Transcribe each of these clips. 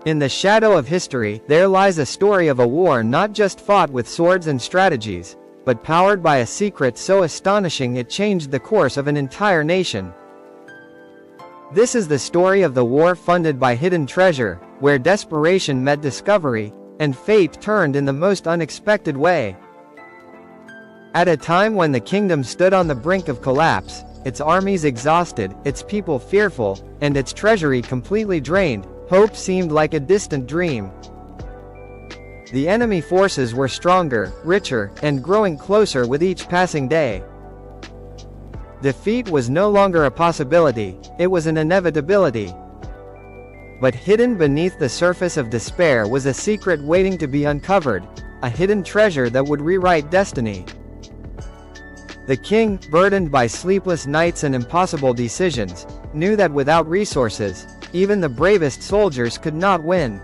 In the shadow of history, there lies a story of a war not just fought with swords and strategies, but powered by a secret so astonishing it changed the course of an entire nation. This is the story of the war funded by hidden treasure, where desperation met discovery, and fate turned in the most unexpected way. At a time when the kingdom stood on the brink of collapse, its armies exhausted, its people fearful, and its treasury completely drained, hope seemed like a distant dream. The enemy forces were stronger, richer, and growing closer with each passing day. Defeat was no longer a possibility, it was an inevitability. But hidden beneath the surface of despair was a secret waiting to be uncovered, a hidden treasure that would rewrite destiny. The king, burdened by sleepless nights and impossible decisions, knew that without resources, even the bravest soldiers could not win.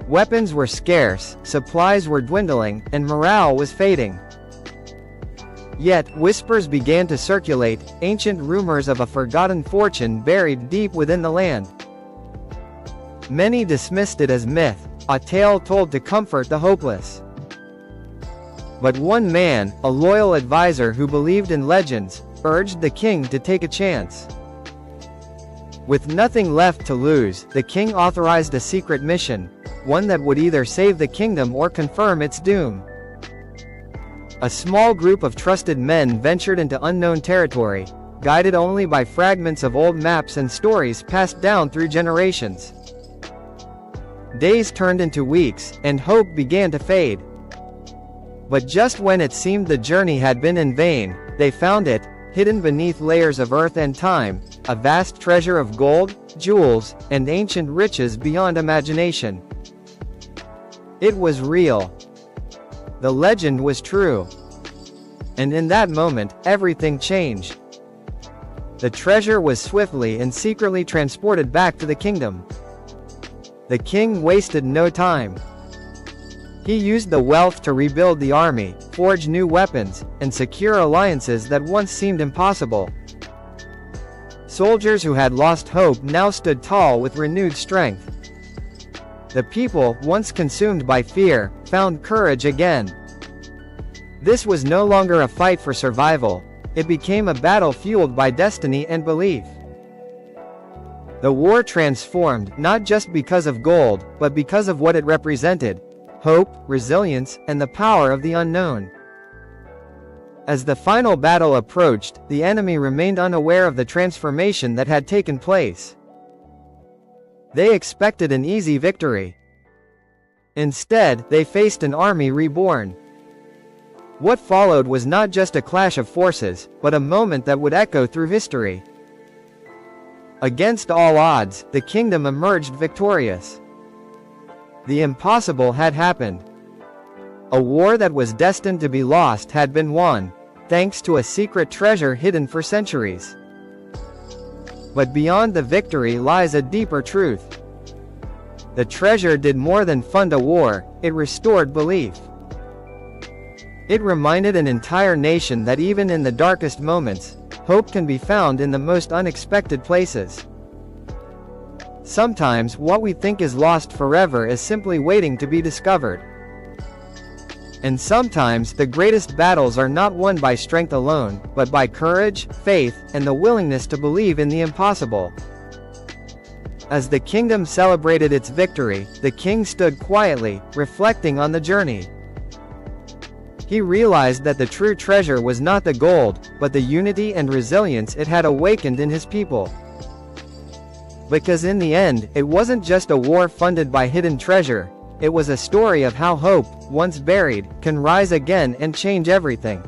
Weapons were scarce, supplies were dwindling, and morale was fading. Yet, whispers began to circulate, ancient rumors of a forgotten fortune buried deep within the land. Many dismissed it as myth, a tale told to comfort the hopeless. But one man, a loyal advisor who believed in legends, urged the king to take a chance. With nothing left to lose, the king authorized a secret mission, one that would either save the kingdom or confirm its doom. A small group of trusted men ventured into unknown territory, guided only by fragments of old maps and stories passed down through generations. Days turned into weeks, and hope began to fade. But just when it seemed the journey had been in vain, they found it, hidden beneath layers of earth and time, a vast treasure of gold, jewels, and ancient riches beyond imagination. It was real. The legend was true. And in that moment, everything changed. The treasure was swiftly and secretly transported back to the kingdom. The king wasted no time. He used the wealth to rebuild the army, forge new weapons, and secure alliances that once seemed impossible. Soldiers who had lost hope now stood tall with renewed strength. The people, once consumed by fear, found courage again. This was no longer a fight for survival, it became a battle fueled by destiny and belief. The war transformed, not just because of gold, but because of what it represented: hope, resilience, and the power of the unknown. As the final battle approached, the enemy remained unaware of the transformation that had taken place. They expected an easy victory. Instead, they faced an army reborn. What followed was not just a clash of forces, but a moment that would echo through history. Against all odds, the kingdom emerged victorious. The impossible had happened. A war that was destined to be lost had been won, thanks to a secret treasure hidden for centuries. But beyond the victory lies a deeper truth. The treasure did more than fund a war, it restored belief. It reminded an entire nation that even in the darkest moments, hope can be found in the most unexpected places. Sometimes what we think is lost forever is simply waiting to be discovered. And sometimes the greatest battles are not won by strength alone, but by courage, faith, and the willingness to believe in the impossible. As the kingdom celebrated its victory, the king stood quietly, reflecting on the journey. He realized that the true treasure was not the gold, but the unity and resilience it had awakened in his people. Because in the end, it wasn't just a war funded by hidden treasure, it was a story of how hope, once buried, can rise again and change everything.